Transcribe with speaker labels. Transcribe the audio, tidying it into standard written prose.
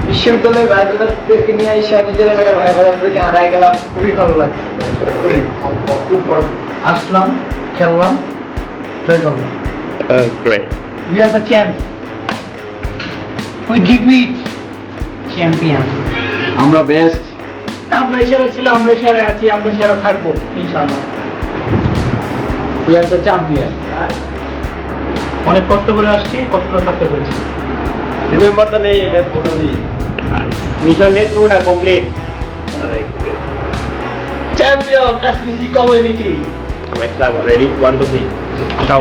Speaker 1: বিশ্ববিদ্যালয়ে ভাইদেরকে নিয়ে এসে নিজের ভাইদেরকে হারাই গেলাম, খুবই ভালো লাগছে। খুব আসলাম, খেললাম, জয় করলাম।
Speaker 2: Great.
Speaker 1: We are the champs. We give it champion.
Speaker 2: আমরা বেস্ট।
Speaker 1: আমরা সেরা ছিলাম, আমরা সেরা আছি, আমরা সেরা থাকবো ইনশাআল্লাহ। We are the champion. অনেক কষ্ট করে আসছি, কষ্ট করে থাকতে পেরেছি।
Speaker 2: Remember the name and photo me.
Speaker 1: Mission net complete. Champion SBC community.
Speaker 2: Ready? 1, 2, 3. Ciao.